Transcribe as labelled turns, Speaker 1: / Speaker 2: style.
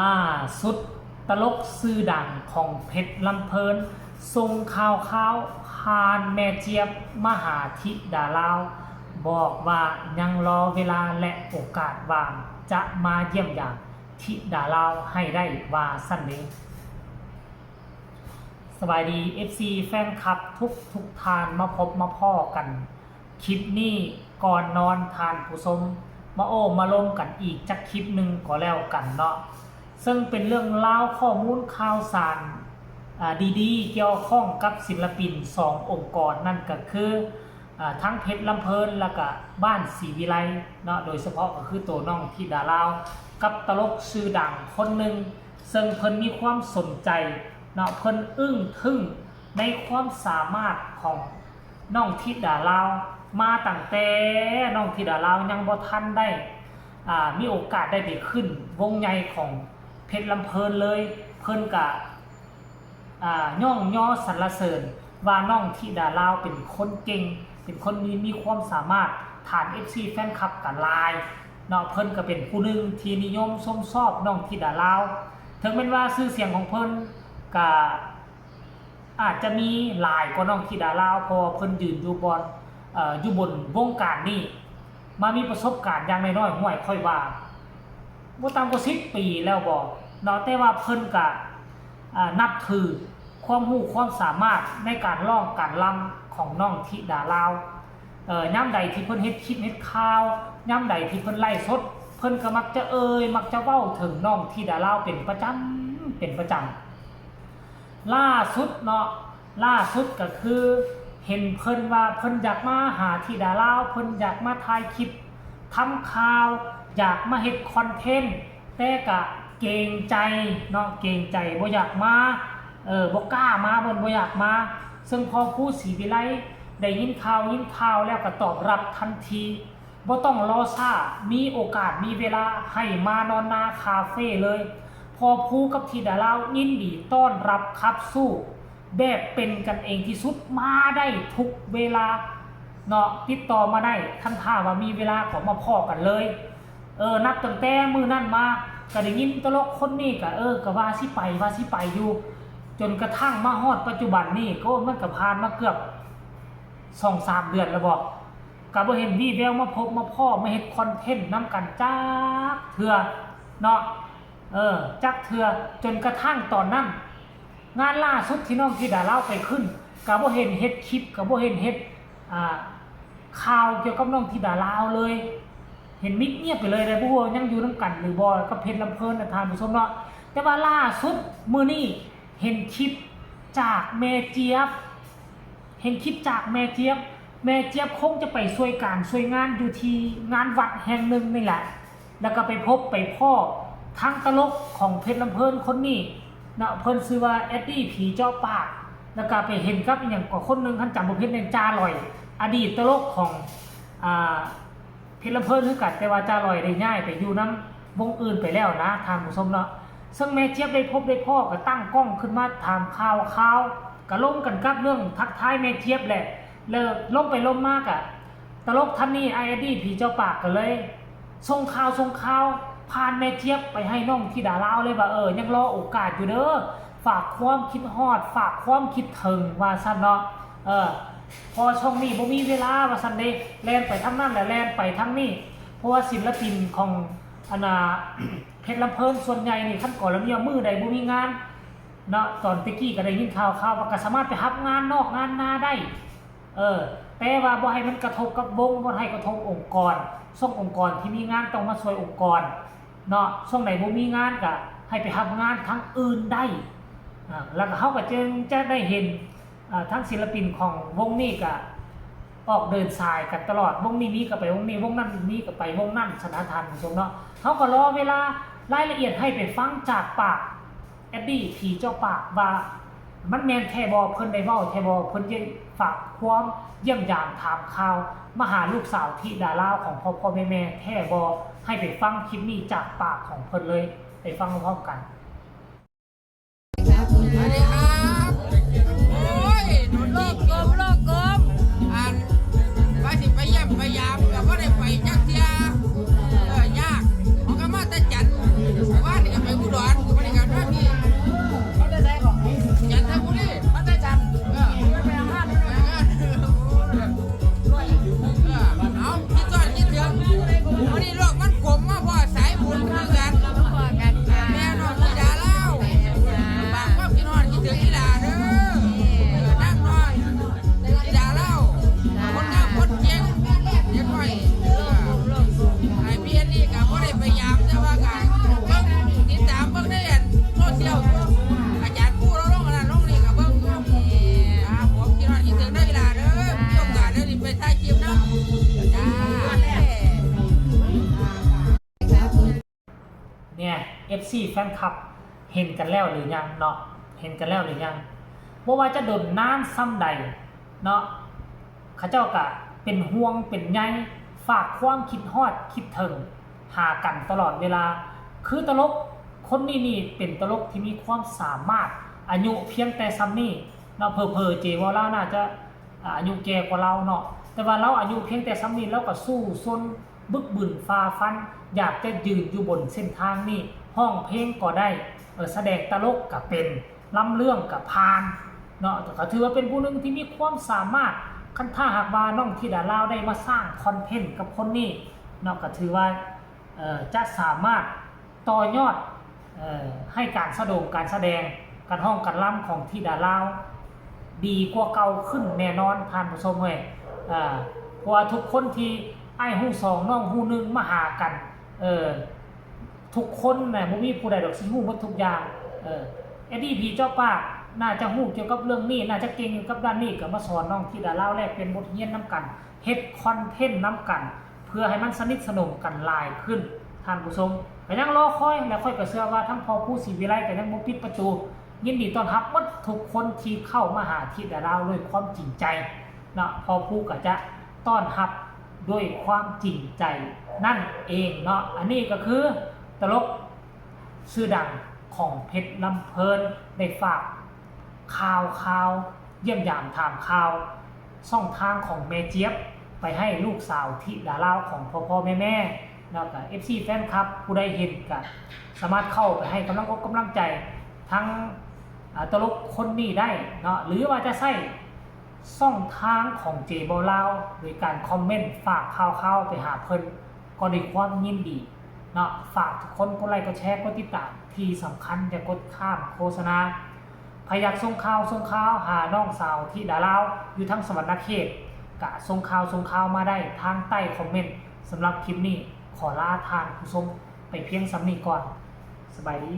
Speaker 1: ล่าสุดตลกซื่อดังของเพชรลำเพลินส่งข่าวพานแม่เจี๊ยบมหาธิดาลาวบอกว่ายังรอเวลาและโอกาสว่างจะมาเยี่ยมยามธิดาลาวให้ได้ว่าสั้นนี้สบายดี FC แฟนคลับทุกทานมาพบมาพ่อกันคลิปนี้ก่อนนอนทานผู้ชมมาโอ้มาลงกันอีกจักคลิปหนึ่งก็แล้วกันเนาะซึ่งเป็นเรื่องเล่าข้อมูลข่าวสารดีๆเกี่ยวข้องกับศิลปิน2องค์กรนั่นก็คือทั้งเพชรลำเพลินแล้วก็บ้านศรีวิไลเนาะโดยเฉพาะก็คือตัวน้องธิดาลาวกับตลกชื่อดังคนหนึ่งซึ่งเพิ่นมีความสนใจเนาะเพิ่นอึ้งทึ่งในความสามารถของน้องธิดาลาวมาตั้งแต่น้องธิดาลาวยังบ่ทันได้มีโอกาสได้ไปขึ้นวงใหญ่ของเพชรลำเพลินเลยเพิ่นก็ย่องย่อสรรเสริญว่าน้องธิดาลาวเป็นคนเก่งเป็นคนมีความสามารถฐาน FC แฟนคลับกันหลายเนาะเพิ่นก็เป็นผู้หนึ่งที่นิยมชมชอบน้องธิดาลาวถึงแม้ว่าชื่อเสียงของเพิ่นก็อาจจะมีหลายกว่าน้องธิดาลาวเพราะเพิ่นยืนอยู่บนวงการนี้มามีประสบการณ์อย่างน้อยๆห่วยค่อยว่าบ่ต่ำกว่า10 ปีแล้วบ่เนาะแต่ว่าเพิ่นก็นับถือความรู้ความสามารถในการร้องการรำของน้องธิดาลาวยามใดที่เพิ่นเฮ็ดคลิปเฮ็ดข่าวยามใดที่เพิ่นไลฟ์สดเพิ่นก็มักจะมักจะเว้าถึงน้องธิดาลาวเป็นประจำล่าสุดเนาะล่าสุดก็คือเห็นเพิ่นว่าเพิ่นอยากมาหาธิดาลาวเพิ่นอยากมาถ่ายคลิปทำข่าวอยากมาเฮ็ดคอนเทนต์แต่ก็เกรงใจเนาะเกรงใจบ่อยากมาบ่กล้ามาเพิ่นบ่อยากมาซึ่งพอผู้ศรีวิไลได้ยินข่าวแล้วก็ตอบรับทันทีบ่ต้องรอช้ามีโอกาสมีเวลาให้มานอนนาคาเฟ่เลยพอผู้กับธิดาลาวยินดีต้อนรับครับสู้แบบเป็นกันเองที่สุดมาได้ทุกเวลาเนาะติดต่อมาได้ท่านถ้าว่ามีเวลาก็มาพ้อกันเลยนับตั้งแต่มื้อนั้นมาก็ได้ยินตลกคนนี้ก็ว่าสิไปอยู่จนกระทั่งมาฮอดปัจจุบันนี้ก็มันก็ผ่านมาเกือบ 2-3 เดือนแล้วบ่ก็บ่เห็นวี่แววมาพบมาพ้อมาเฮ็ดคอนเทนต์นำกันจักเทื่อเนาะจักเทื่อจนกระทั่งตอนนั้นงานล่าสุดที่น้องธิดาลาวไปขึ้นก็บ่เห็นเฮ็ดคลิปก็บ่เห็นเฮ็ดข่าวเกี่ยวกับน้องธิดาลาวเลยเห็นมิดเงียบไปเลยได้บ่ฮู้ยังอยู่นำกันหรือบ่กับเพชรลำเพลินท่านผู้ชมเนาะแต่ว่าล่าสุดมื้อนี้เห็นคลิปจากแม่เจี๊ยบแม่เจี๊ยบคงจะไปช่วยงานอยู่ที่งานวัดแห่งหนึ่งนี่แหละแล้วก็ไปพบไปพ่อทั้งตลกของเพชรลำเพลินคนนี้เนาะเพิ่นชื่อว่าเอ็ดดี้ผีเจ้าปากแล้วก็ไปเห็นกับอย่างกว่าคนนึงท่านจำบ่ผิดในจาลอยอดีตตลกของเพชรลำเพลินคือกันแต่ว่าจาลอยได้ย้ายไปอยู่นำวงอื่นไปแล้วนะท่านผู้ชมเนาะซึ่งแม่เจี๊ยบได้พบได้พ่อก็ตั้งกล้องขึ้นมาถามข่าวก็ลงกันกับเรื่องทักทายแม่เจี๊ยบแหละแล้วลงไปลงมากตลกท่านนี้ไอเอ็ดดี้ผีเจ้าปากก็เลยส่งข่าวผ่านแม่เจี๊ยบไปให้น้องธิดาลาวเลยว่ายังรอโอกาสอยู่เด้อฝากความคิดฮอดฝากความคิดถึงว่าซั่นเนาะพอช่องนี้บ่มีเวลาว่าซั่นเด้แล่นไปทางนั้นแหละแล่นไปทางนี้เพราะว่าศิลปินของเพชรลำเพลินส่วนใหญ่นี่ท่านก่อนแล้วเนี่ยมือใดบ่มีงานเนาะตอนตะกี้ก็ได้ยินข่าวว่าก็สามารถไปรับงานนอกงานนาได้แต่ว่าบ่ให้มันกระทบกับวงบ่ให้กระทบองค์กรส่งองค์กรที่มีงานต้องมาช่วยองค์กรเนาะช่วงไหนบ่มีงานก็ให้ไปรับงานทั้งอื่นได้แล้วก็เฮาก็จึงจะได้เห็นทั้งศิลปินของวงนี้ก็ออกเดินสายกันตลอดวงนี้ก็ไปวงนี้วงนั้นนี้ก็ไปวงนั้นสถานทานผู้ชมเนาะเฮาก็รอเวลารายละเอียดให้ไปฟังจากปากเอ็ดดี้ผีเจ้าปากว่ามันแม่นแท้บ่เพิ่นได้เว้าแท้บ่เพิ่นจะฝากความเยี่ยมยามถามข่าวมาหาลูกสาวธิดาลาวของพ่อแม่แท้บ่ให้ไปฟังคลิปนี้จากปากของเพิ่นเลยไปฟังพร้อมกัน
Speaker 2: สวัสดีครับโอ้ยโดนโลกกลมว่าสิไปเยี่ยมพยายามแต่ว่าได้ไปจักเที่ยยากมันก็มาแต่จันว่านี่ก็ไปอุดร
Speaker 1: เนี่ย FC แฟนคลับเห็นกันแล้วหรือยังเนาะเห็นกันแล้วหรือยังบ่ว่าจะโดนนานซ้ำใดเนาะเขาเจ้าก็เป็นห่วงเป็นใยฝากความคิดฮอดคิดถึงหากันตลอดเวลาคือตลกคนนี้นี่เป็นตลกที่มีความสามารถอายุเพียงแต่ซ้ำนี้เนาะเผลอๆเจว่าเราน่าจะอายุแก่กว่าเราเนาะแต่ว่าเราอายุเพียงแต่ซ้ำนี้เราก็สู้ซนบึกบึนฝ่าฟันอยากจะยืนอยู่บนเส้นทางนี้ห้องเพลงก็ได้แสดงตลกก็เป็นล้ำเรื่องก็ผ่านเนาะก็ถือว่าเป็นผู้หนึงที่มีความสามารถคันถ้าหากว่าน้องธิดาลาวได้มาสร้างคอนเทนต์กับคนนี้เนาะก็ถือว่าจะสามารถต่อยอดให้การการแสดงการห้องการล่ำของธิดาลาวดีกว่าเก่าขึ้นแน่นอนท่านผู้ชมเว้ยเพราะว่าทุกคนที่ไอ้ฮู้สองน้องฮู้หนึงมาหากันทุกคนน่ะบ่มีผู้ใดดอกสิฮู้หมดทุกอย่างเอ็ดดี้พีเจ้าป้าน่าจะฮู้เกี่ยวกับเรื่องนี้น่าจะเก่งเกี่ยวกับด้านนี้ก็มาสอนน้องธิดาลาวแลกเป็นบทเรียนนํกันเฮ็ดคอนเทนต์นํกันเพื่อให้มันสนิทสนมกันหลายขึ้นท่านผู้ชมก็ยังรอคอยและค่อยก็เชื่อว่าทั้งพ่อผู้ศรีวิไลก็ยังบ่ปิดประตูยินดีต้อนรับหมดทุกคนที่เข้ามาหาธิดาลาวด้วยความจริงใจเนาะพ่อผู้ก็จะต้อนรับด้วยความจริงใจนั่นเองเนาะอันนี้ก็คือตลกชื่อดังของเพชรลำเพลินได้ฝากข่าวเยี่ยมยามถามข่าวช่องทางของแม่เจี๊ยบไปให้ลูกสาวธิดาลาวของพ่อแม่แล้วก็ FC แฟนคลับผู้ใดเห็นก็สามารถเข้าไปให้กำลังใจทั้งตลกคนนี้ได้เนาะหรือว่าจะใช้ช่องทางของเจบอลาวโดยการคอมเมนต์ฝากข่าวไปหาเพิ่นก็ด้วยความยินดีเนาะฝากทุกคนกดไลค์กดแชร์กดติดตามที่สำคัญอย่ากดข้ามโฆษณาใครอยากส่งข่าวหาน้องสาวธิดาลาวอยู่ทั้งสวรรณเขตกะส่งข่าวมาได้ทางใต้คอมเมนต์สำหรับคลิปนี้ขอลาทานผู้ชมไปเพียงสำนี้ก่อนสบายดี